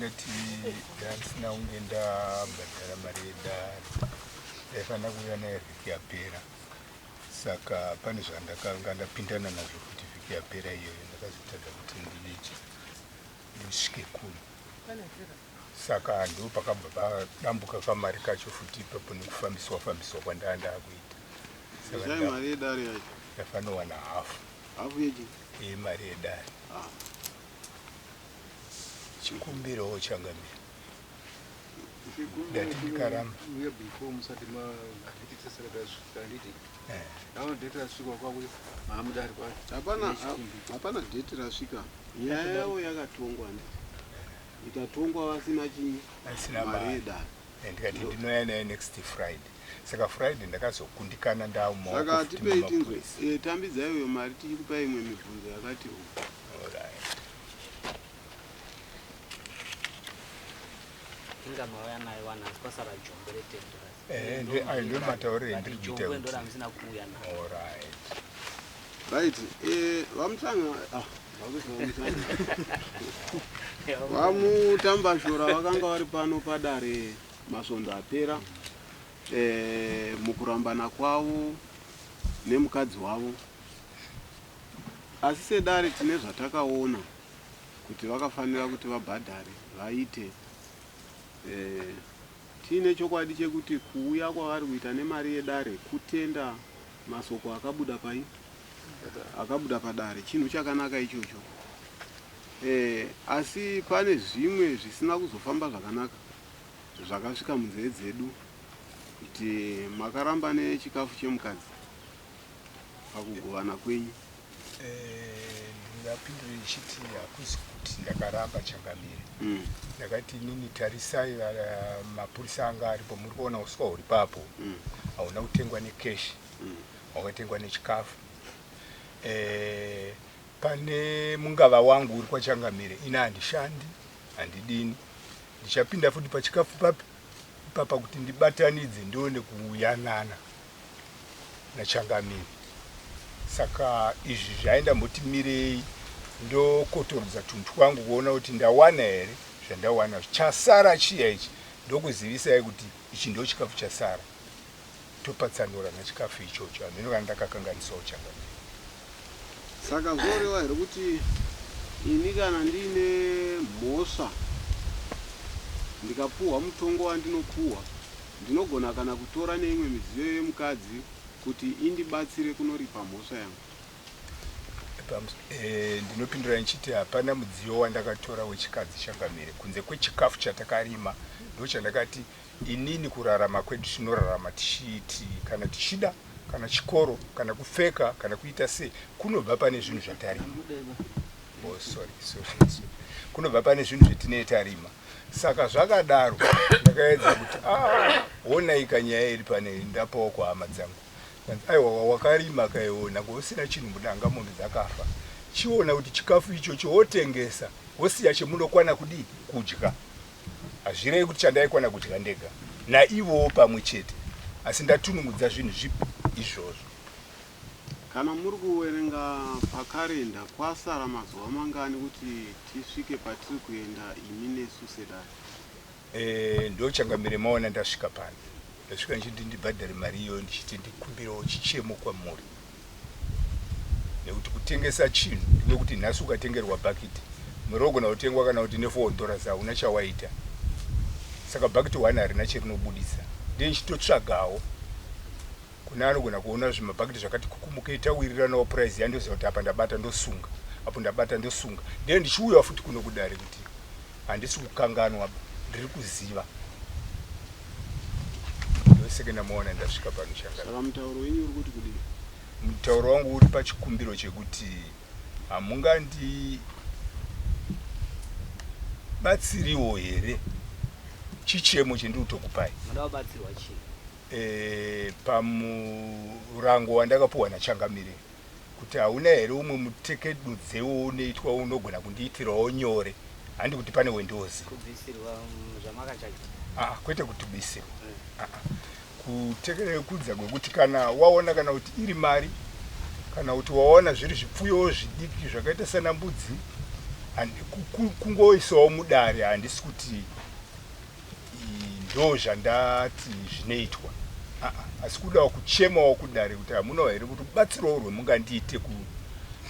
ndati ndasina kunge ndabhadhara mari yedare yaifana kuuya nayo vhiki yapera, saka pane zvandakanga ndapindana nazvo kuti vhiki yapera iyoyo ndakazotadza kuti ndisvike kuno, saka ndo pakabva padambuka kamari kacho futi ipapo nekufambiswa kwandanga ndakuita. Saka mari yedare yacho ndafanira kuwana hafu yemari yedare. Chikumbiro changamira ndati ndikaramba hapana dheti rasvika. Nyaya yavo yakatongwa ikatongwa vasina mari yedare. Ndikati ndinouya nayo next Friday, saka Friday ndakazokundikana saka tipei tinzwe tambidzai iyo mari tichikupa imwe mibvunzo yakati inga mauya nayo wana kwasara jombo ndo mataurire ndiri kuita jombo ndo ramsina kuuya nayo. Right. Vamutanga vamutambashora vakanga vari pano padare masvondo apera mukurambana kwavo nemukadzi wavo, asi sedare tine zvatakaona kuti vakafanira kuti vabhadhare vaite. Tiine chokwadi chekuti kuuya kwavari kuita nemari yedare kutenda masoko akabuda akabuda padare, chinhu chakanaka ichocho. Asi pane zvimwe zvisina kuzofamba zvakanaka zvakasvika munzeve dzedu, kuti makaramba nechikafu chemukadzi pakugovana kwenyu. Ndapindura ichiti hakusi kuti ndakaramba Changamire. Ndakati nini tarisai mapurisa anga aripo, muri kuona uswa huri papo hauna kutengwa nekeshi, wakatengwa nechikafu. Pane mungava wangu uri kwaChangamire, ina handishandi handidini, ndichapinda futi pachikafu papa kuti ndibatanidze ndione kuyanana naChangamire. Saka izvi zvaenda mboti mirei ndokotorodza tuntu twangu kuona kuti ndawana here zvandawana. Chasara chiya ichi ndokuzivisai kuti ichi ndo chikafu chasara, topatsanura nachikafu ichocho. Hameno kana ndakakanganisawo Changamire. Saka zvoreva here kuti ini kana ndiine mhosva ndikapuhwa mutongo wandinopuhwa, ndinogona kana kutora neimwe midziyo yemukadzi kuti indibatsire kunoripa mhosva yangu. Ndinopindura nchiti hapana mudziyo wandakatora wechikadzi Changamire kunze kwechikafu chatakarima. Ndo chandakati inini kurarama kwedu tinorarama tichiti kana tichida, kana chikoro, kana kupfeka, kana kuita sei, kunobva pane zvinhu zvatarima. Kunobva pane zvinhu zvetinee tarima. Saka zvakadaro ndakaedza kuti honai kanyaya iri pane ndapawo kuhama dzangu. Aiwa wakarima kaiona ngosina chinhu mudanga mombe dzakafa. Chiona kuti chikafu ichocho wotengesa wosiya chemunokwana kudii kudya. Hazvirei kuti chandaikwana kudya ndega naivowo pamwe chete, asi ndatunumudza zvinhu zvipi izvozvo. Kana muri kuverenga pakarenda kwasara mazuva mangani kuti tisvike patiri kuenda imi nesu sedare? Ndo Changamire maona ndasvika pano. Ndasvika ndichiti ndibhadhare mari iyo ndichiti ndikumbirawo chichemo kwamuri. Nekuti kutengesa chinhu ndiko kuti nhasi ukatengerwa bhakiti murogona kutengwa kana kuti $4 hauna chawaita. Saka bhakiti 1 harina cherinobudisa. Ndichitotsvagawo kuna anogona kuona zvimabhakiti zvakati kukumuka itawirira nawo price yandoziva kuti apa ndabata ndosunga, apo ndabata ndosunga. Ndiye ndichiuya futi kuno kudare kuti handisi kukanganwa, ndiri kuziva. Ndoseke ndamaona ndasvika pano Changamire. Saka mutauro wenyu uri kuti kudini? Mutauro wangu uri pachikumbiro chekuti hamungandibatsiriwo here chichemo chendiri kutokupai. Munoda kubatsirwa chii? Pamurango wandakapuhwa naChangamire kuti hauna here umwe mutekedudzewo unoitwa unogona kundiitirawo nyore. Handi kuti pane wendozi kubvisirwa zvamakachaki. Kwete kutibisirwa. Kutekedza kwekuti kana waona kana kuti iri mari, kana kuti waona zviri zvipfuyo zvidiki zvakaita sana mbudzi, kungoisawo mudare handisi kuti ndo zvandati zvinoitwa, asi kudawo kuchemawo kudare kuti hamunawo here kuti rubatsiro rwemungandiite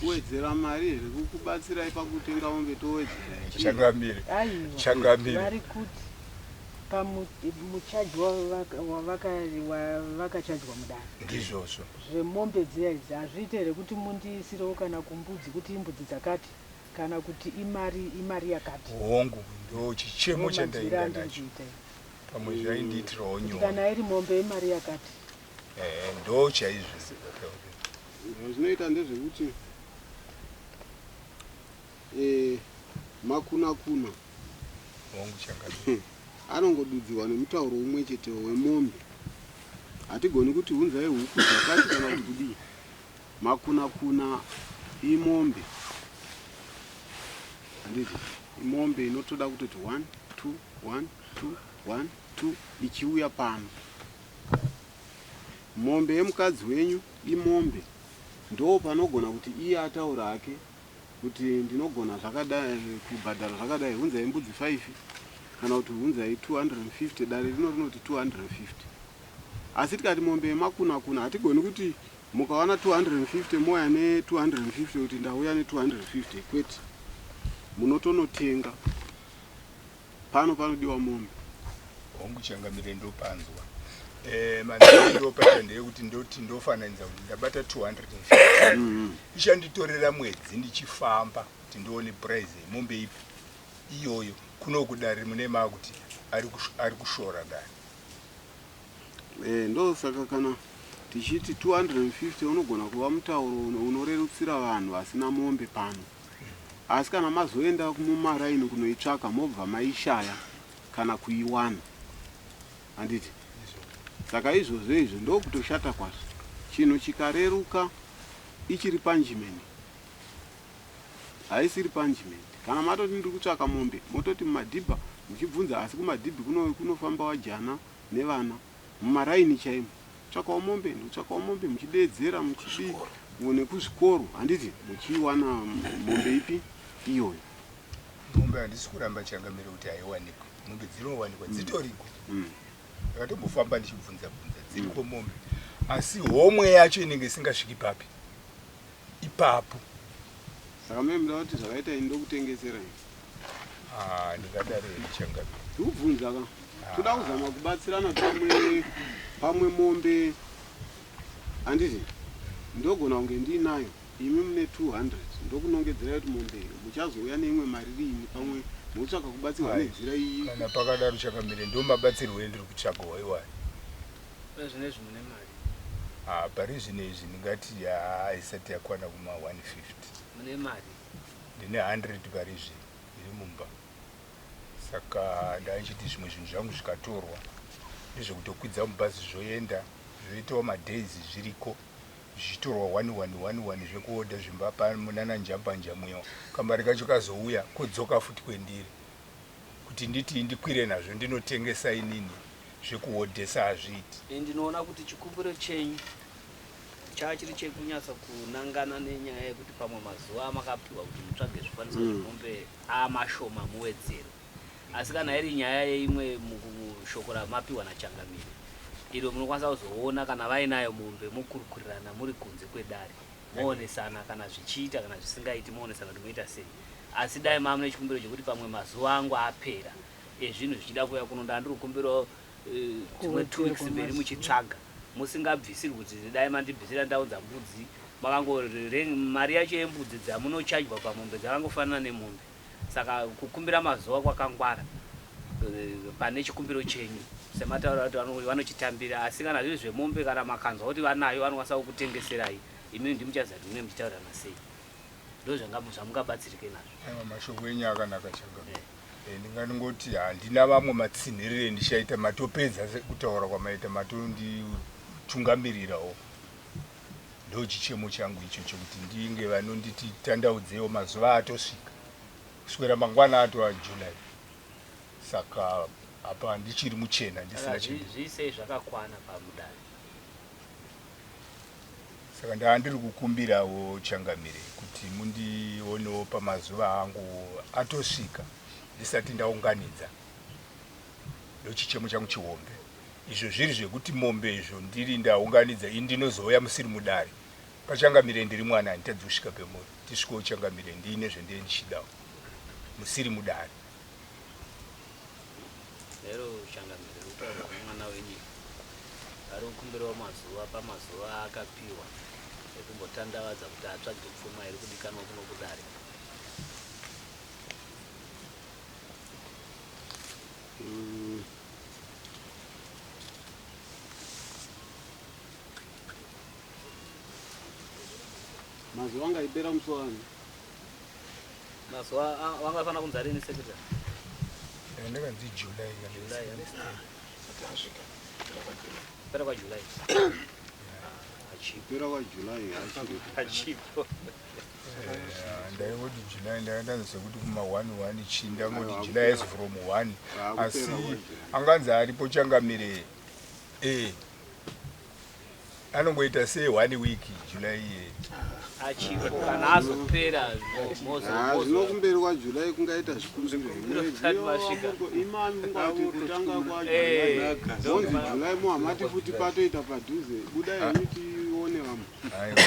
kuwedzera mari here kukubatsirai pakutenga mombe towedzera changamire vari kuti pamuchaji wavakachajwa mudare ndizvozvo zvemombe dziya idzi hazviite here kuti mundiisirewo kana kumbudzi kuti imbudzi dzakati kana kuti imari yakati hongu ndo chichemo chandainga nacho pamwe zvaindiitirawo nyoro kana iri mombe imari yakati ndo chaizvo zvinoita ndezvekuti makuna-kuna hongu changamire anongodudziwa nemutauro umwe chetewo wemombe. Hatigoni kuti hunzai huku dzakati kana kuti kudii. Makuna-kuna imombe. Handiti imombe inotoda kutoti 1 2 1 2 1 2 ichiuya pano. Mombe yemukadzi wenyu imombe. Ndo panogona kuti iye ataura hake kuti ndinogona zvakadai kubhadhara zvakadai hunzai mbudzi 5 kana kuti hunzai 250 dare rinoti 250. Asi tikati mombe yemakuna-kuna hatigoni kuti mukawana 250 moya ne250 kuti ndauya ne250 kwete. Munotonotenga pano panodiwa mombe. hongu changamire ndopanzwa manzindopata ndeyekuti ndoti ndofananidza kuti ndabata 250 ichanditorera mwedzi ndichifamba kuti ndione price yemombe ipi iyoyo kuno kudare mune makuti ari kushora dare. Ndo saka kana tichiti 250 unogona kuva mutauro unorerutsira vanhu vasina mombe pano. Asi kana mazoenda mumaraini kunoitsvaka mobva maishaya kana kuiwana. Handiti? Saka izvozvo izvo ndo kutoshata kwazvo. Chinhu chikareruka ichiri panjimeni. Haisiri panjimeni. Kana matoti ndiri kutsvaka mombe, mototi mumadhibha muchibvunza, asi kumadhibhi kunofamba wajana nevana. Mumaraini chaimo. Tsvakawo mombe, ndotsvakawo mombe muchideedzera muchidii nekuzvikoro. Handiti muchiwana mombe ipi iyoyo. Mombe handisi kuramba changamire kuti haiwanikwe. Mombe dzinowanikwa dzitoriko. Ndakatombofamba ndichibvunza dziriko mombe. Asi homwe yacho inenge isingasviki papi ipapo. Saka mimi ndati zvakaita ndokutengesera ini. Ndingadare changamire. Ndikubvunza ka. Toda kuzama kubatsirana pamwe mombe. Handiti ndogona kunge ndinayo imi mune 200 ndokunongedzera kuti mombe muchazouya neimwe mari rini pamwe mutsvaka kubatsirwa nenzira iyi. Kana pakadaro changamire ndo mabatsirwo endiri kutsvaka waiwai. Zvinezvi mune mari. Pari zvinezvi ndingati haisati yakwana kuma 150. Mune mari. Ndine 100 pari zvino iri mumba. Saka ndaichiti zvimwe zvinhu zvangu zvikatorwa ndezvekutokwidza mubhazi zvoenda zvoitawo madays zviriko zvichitorwa 1111 zvekuodha zvimba pamunana njambanja muyo kamari kacho kazouya kodzoka futi kwendiri kuti nditi ndikwire nazvo ndinotengesa inini zvekuodhesa hazviiti. Ndinoona kuti chikumbiro chenyu chachiri chekunyatsa kunangana nenyaya yekuti pamwe mazuva makapiwa kuti mutsvage zvikwanisiro zvemombe amashoma muwedzero. Asi kana iri nyaya yeimwe mushoko ramapiwa nachangamire, iro munokwanisa kuzoona kana vainayo mombe mukurukurirana muri kunze kwedare moonesana kana zvichiita kana zvisingaiti moonesana kuti muita sei. Asi dai mamune chikumbiro chekuti pamwe mazuva angu apera ezvinhu zvichida kuuya kuno ndandiri kukumbirawo tumwe 2 weeks mberi muchitsvaga musingabvisiri kuti dai mandibvisira ndau dzambudzi mari yacho yembudzi dzamunochajwa pamombe dzakangofanana nemombe. Saka kukumbira mazuva kwakangwara pane chikumbiro chenyu semataura kuti vanochitambira. Asi kana zviri zvemombe kana makanzwa kuti vanayo vanokwanisa kukutengeserai imini ndimuchaziva kuti mune muchitaurana sei. Ndo zvamungabatsirike nazvo. Mashoko enyu akanaka changamire. Ndingangoti handina vamwe matsinhirire ndichaita matopedza kutaura kwamaita matonditungamirirawo. Ndo chichemo changu ichocho kuti ndinge vanonditi tandaudzewo mazuva atosvika kuswera mangwana ato aJuly. Saka apa ndichiri muchena ndisina chinhu. Zvisei zvakakwana pamudare. saka ndandiri kukumbirawo Changamire kuti mundionewo pamazuva angu atosvika ndisati ndaunganidza ndochichemo changu chihombe. Izvo zviri zvekuti mombe izvo ndiri ndaunganidza ini ndinozouya musiri mudare. Pachangamire ndiri mwana handitadzi kusvika pemuri. Tisvikewo Changamire ndiine zvendee ndichidawo musiri mudare. Lero Changamire utaura mwana wenyu ari kukumbirawo mazuva pamazuva akapiwa ekumbotandavadza kuti atsvage pfuma iri kudikanwa kuno kudare. mazuva angaipera musowani Mazuva wangafana kunzi rini sekretary? Ndakanzi July. Pera kwa July. kupera kwaJuly Achipo. Ndaingoti July ndakanzi sekuti kuma 1 chinda ngoti July is from 1 asi anganzi aripo Changamire anongoita sei 1 week July Achipo kana azopera zvinokumberi kwaJuly kungaita zvikuzimani ngati kutanga kwaJuly July muhamati futi patoita padhuze budai henyu tione vamwe aiwa